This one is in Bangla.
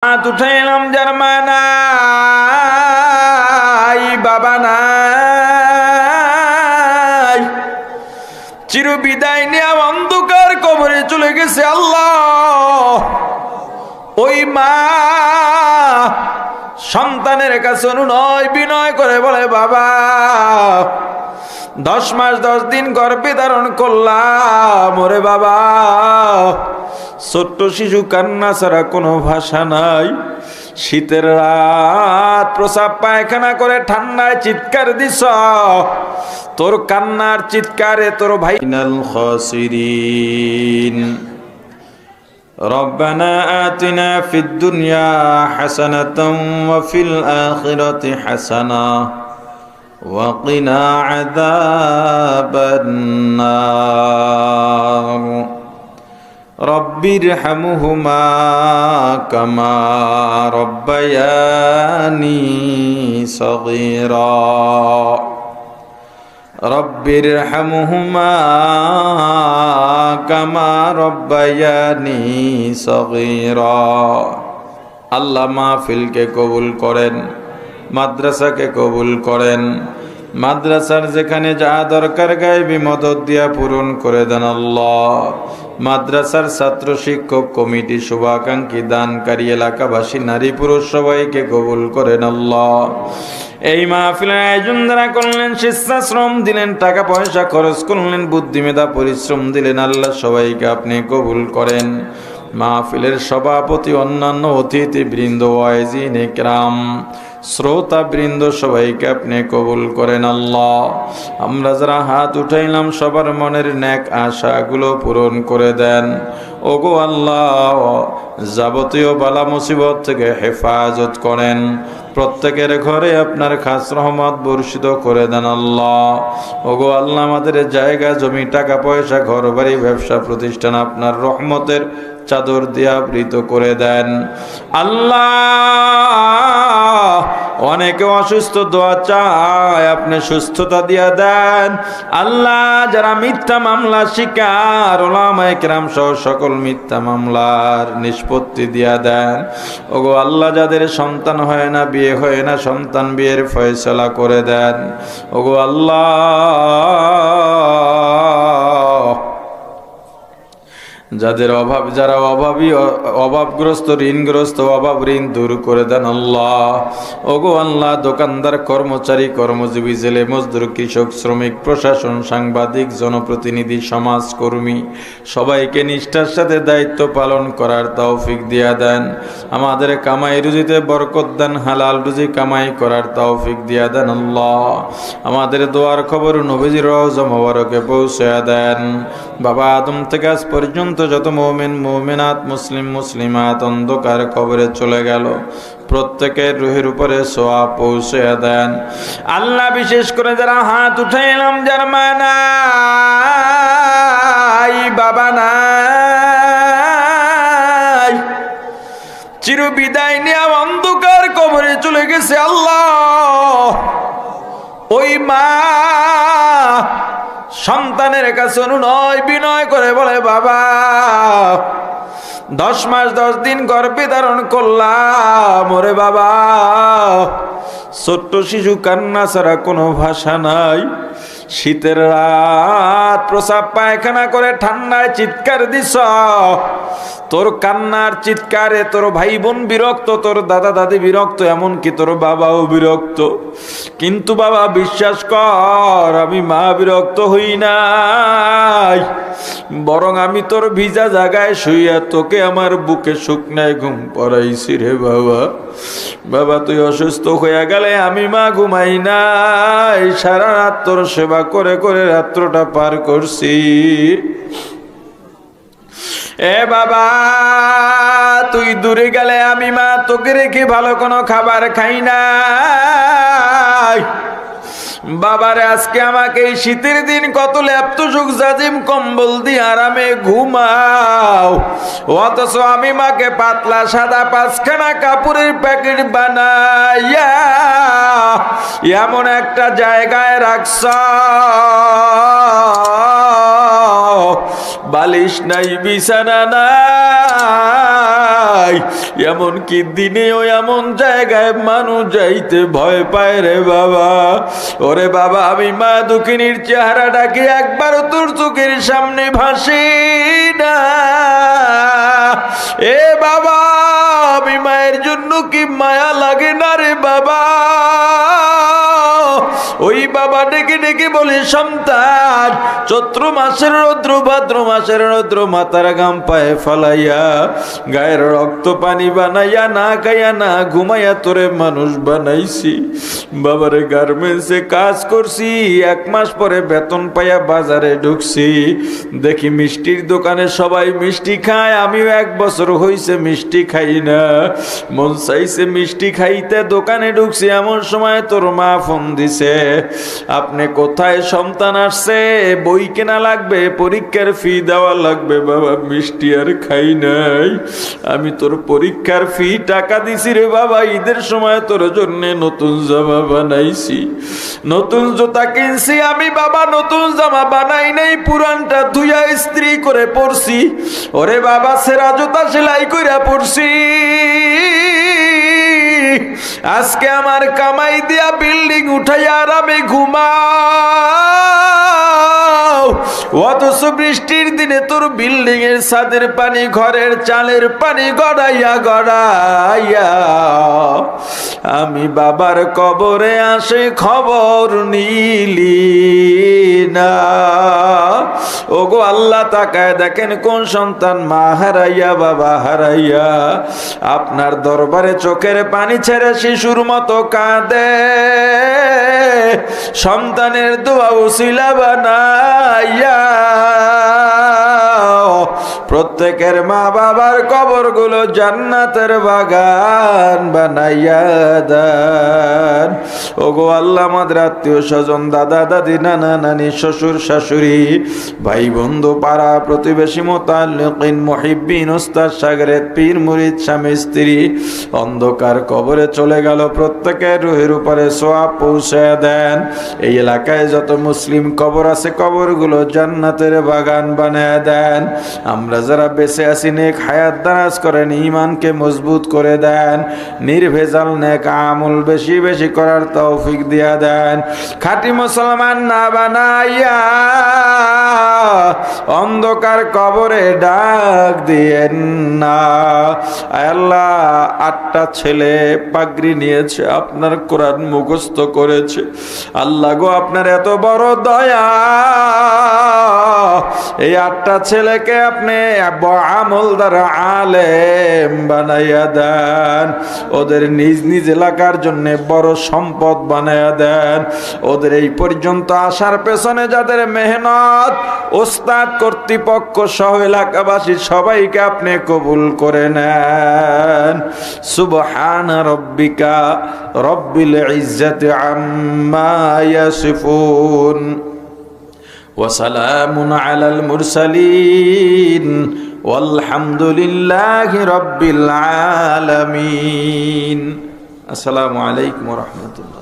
হাত উঠাইলাম যার মা নাই, বাবা নাই, চির বিদায় নিয়ে অন্ধকার কবরে চলে গেছে। আল্লাহ, ওই মা সন্তানের কাছে অনুনয় বিনয় করে বলে, বাবা 10 মাস 10 দিন গর্ভে ধারণ করলাম, ওরে বাবা ছোট্ট শিশু কান্না ছাড়া কোনো ভাষা নাই। শীতের রাত প্রসাব পায়খানা করে ঠান্ডায় চিৎকার দিছ, তোর কান্নার চিৎকারে তোর ভাই নাল খাসিরিন। ربنا آتنا في الدنيا حسنة وفي الآخرة حسنة وقنا عذاب النار رب ارحمهما كما ربياني صغيرا رب ارحمهما كما ربياني صغيرا। আল্লাহ মাহফিলকে কবুল করেন, মাদ্রাসাকে কবুল করেন, মাদ্রাসার যেখানে যা দরকার গায়বী মদদ দিয়া পূরণ করে দেন আল্লাহ। মাদ্রাসার ছাত্র শিক্ষক কমিটি, শুভাকাঙ্ক্ষী, দানকারী, এলাকাবাসী, নারী পুরুষ সবাইকে কবুল করেন আল্লাহ। এই মাহফিলের আয়োজন যারা করলেন, স্বেচ্ছাশ্রম দিলেন, টাকা পয়সা খরচ করলেন, বুদ্ধিমেধা পরিশ্রম দিলেন, আল্লাহ সবাইকে আপনি কবুল করেন। মাহফিলের সভাপতি, অন্যান্য অতিথি বৃন্দ, ওয়াইজিন ইকরাম, শ্রোতা বৃন্দ সবাইকে আপনি কবুল করেন আল্লাহ। আমরা যারা হাত উঠাইলাম সবার মনের নেক আশাগুলো পূরণ করে দেন ওগো আল্লাহ। যাবতীয় বালা মুসিবত থেকে হেফাজত করেন, প্রত্যেকের ঘরে আপনার খাস রহমত বর্ষিত করে দেন আল্লাহ। ওগো আল্লাহ, আমাদের জায়গা জমি, টাকা পয়সা, ঘর বাড়ি, ব্যবসা প্রতিষ্ঠান আপনার রহমতের চাদর দিয়ে আবৃত করে দেন আল্লাহ। অনেকে অসুস্থ, দোয়া চায়, আপনি সুস্থতা দিয়া দেন আল্লাহ। যারা মিথ্যা মামলা শিকার, ওলামায়ে কেরাম সহ সকল মিথ্যা মামলার নিষ্পত্তি দিয়া দেন ওগো আল্লাহ। যাদের সন্তান হয় না, বিয়ে হয় না, সন্তান বিয়ের ফয়সালা করে দেন ওগো আল্লাহ। যাদের অভাব, যারা অভাবী, অভাবগ্রস্ত, ঋণগ্রস্ত, অভাব ঋণ দূর করে দেন আল্লাহ ওগো আল্লাহ। দোকানদার, কর্মচারী, কর্মজীবী, জেলে মজদুর, কৃষক, শ্রমিক, প্রশাসন, সাংবাদিক, জনপ্রতিনিধি, সমাজকর্মী সবাইকে নিষ্ঠার সাথে দায়িত্ব পালন করার তৌফিক দিয়া দেন। আমাদের কামাই রুজিতে বরকত দেন, হালাল রুজি কামাই করার তৌফিক দিয়া দেন আল্লাহ। আমাদের দোয়ার খবর নবীজির রওজা মোবারকে পৌঁছে দেন। বাবা আদম থেকে আজ পর্যন্ত যত মুমিন মুমিনাত, মুসলিম মুসলিমাত অন্ধকার কবরে চলে গেল, প্রত্যেকের রুহের উপরে সওয়াব পৌঁছে দেন আল্লাহ। বিশেষ করে যারা হাত উঠাইলাম যার মা নাই, বাবা নাই, চির বিদায় নিয়ে অন্ধকার কবরে চলে গেছে। আল্লাহ, ওই মা সন্তানের কাছে অনুনয় বিনয় করে বলে, বাবা 10 মাস 10 দিন গর্ভে ধারণ করলাম, ওরে বাবা ছোট্ট শিশু কান্না ছাড়া কোনো ভাষা নাই। শীতের রাত প্রসাব পায়খানা করে ঠান্ডায় চিৎকার দিছ, তোর কান্নার চিৎকারে তোর ভাই বোন বিরক্ত, তোর দাদা দাদি বিরক্ত, এমনকি তোর বাবাও বিরক্ত। কিন্তু বাবা বিশ্বাস কর, আমি মা বিরক্ত হই নাই, বরং আমি তোর ভিজা জায়গায় শুইয়া তোকে আমার বুকে শুকনায় ঘুম পড়াইছি রে বাবা। বাবা তুই অসুস্থ হয়ে গেলে আমি মা ঘুমাই নাই, সারা রাত তোর সেবা করে করে রাত্রটা পার করছি। এ বাবা তুই দূরে গেলে আমি মা তোকে রেখে ভালো কোনো খাবার খাই নাই। বাবারে আজকে আমাকে এই শীতের দিন কত ল্যাপটুক জাজিম কম্বল দিয়ে আরামে ঘুমাও, অথচ আমি মাকে পাতলা সাদা 5খানা কাপড়ের প্যাকেট বানাইয়া এমন একটা জায়গায় রাখছ, বালিশ নাই, বিছানা নাই, নাই। এমন কি দিনেও এমন জায়গায় মানুষ যাইতে ভয় পায় রে বাবা। ওরে বাবা, আমি মা দুঃখিনীর চেহারাটাকে একবারও তোর চোখের সামনে ভাসি না। এ বাবা, আমি মায়ের জন্য কি মায়া লাগে না রে বাবা। ওই বাবা ডেকে ডেকে বলে, সন্তান, চৈত্র মাসের রৌদ্র, ভাদ্র মাসের রৌদ্র মাথার ঘাম পায়ে ফালাইয়া, গায়ের রক্ত পানি বানাইয়া, না খাইয়া না ঘুমাইয়া তোরে মানুষ বানাইছি। বাবারে গার্মেন্টসে কাজ করছি, 1 মাস পরে বেতন পাইয়া বাজারে ঢুকছি, দেখি মিষ্টির দোকানে সবাই মিষ্টি খায়, আমিও 1 বছর হইছে মিষ্টি খাই না। মন চাইছে মিষ্টি খাইতে দোকানে ঢুকছি, এমন সময় তোর মা ফোন দিছে, আপনি কোথায়? সন্তান আসছে, বই কেনা লাগবে, পরীক্ষার ফি দেওয়া লাগবে। বাবা, মিষ্টি আর খাই নাই, আমি তোর পরীক্ষার ফি টাকা দিছি রে বাবা। ঈদের সময় তোর জন্য নতুন জামা বানাইছি, নতুন জুতা কিনছি আমি বাবা, নতুন জামা বানাই নাই, পুরানটা ধুইয়া ইস্ত্রি করে পরছি। ওরে বাবা, সেরা জুতা সেলাই কইরা পরছি। আজকে আমার কামাই দিয়া বিল্ডিং উঠাইয়া আর আমি ঘুমাও, অথচ বৃষ্টির দিনে তোর বিল্ডিং এর ছাদের পানি, ঘরের চালের পানি গড়াইয়া গড়াইয়া আমি বাবার কবরে আসে খবর নিলি না। ওগো আল্লাহ, তাকায় দেখেন কোন সন্তান মা হারাইয়া, বাবা হারাইয়া আপনার দরবারে চোখের পানি ছেড়ে শিশুর মতো কাঁদে। সন্তানের দোয়া উসিলা বানাইয়া প্রত্যেকের মা বাবার কবরগুলো জান্নাতের বাগান বানাইয়া দেন। ওগো আল্লাহ, আমাদের আত্মীয় স্বজন, দাদা দাদি, নানা নানি, শ্বশুর শাশুড়ি, ভাই বন্ধু, পাড়া প্রতিবেশী, মুতাল্লিকিন, মুহিব্বিন, উস্তাদ শাগরেদ, পীর মুরিদ, স্বামী স্ত্রী অন্ধকার কবরে চলে গেল, প্রত্যেকের রুহের উপরে সওয়াব পৌঁছে দেন। এই এলাকায় যত মুসলিম কবর আছে, কবরগুলো জান্নাতের বাগান বানায় দেন। আমরা যারা বেঁচে আছি, নেক হায়াত দারাজ করেন, ঈমানকে মজবুত করে দেন, নির্ভেজাল নেক আমল বেশি বেশি করার তৌফিক দিয়া দেন। খাঁটি মুসলমান না বানাইয়া অন্ধকার কবরে ডাক দিয়েন না। আল্লাহ, 8টা ছেলে পাগড়ি নিয়েছে, আপনার কোরআন মুখস্থ করেছে। আল্লাহ গো, আপনার এত বড় দয়া, এই 8টা ছেলেকে আপনি আমলদার আলেম বানাইয়া দেন। ওদের নিজ নিজ এলাকার জন্য বড় সম্পদ বানাইয়া দেন। ওদের এই পর্যন্ত আসার পেছনে যাদের মেহনত, ওস্তাদ, কর্তৃপক্ষ সহ এলাকাবাসী সবাইকে আপনি কবুল করে নেন। সুবহান রব্বিকা রব্বিল ইজ্জাতি আম্মা ইয়াসিফুন ওয়া সালামুন আলাল মুরসালিন ওয়ালহামদুলিল্লাহি রাব্বিল আলামিন। আসসালামু আলাইকুম ওয়া রাহমাতুল্লাহ।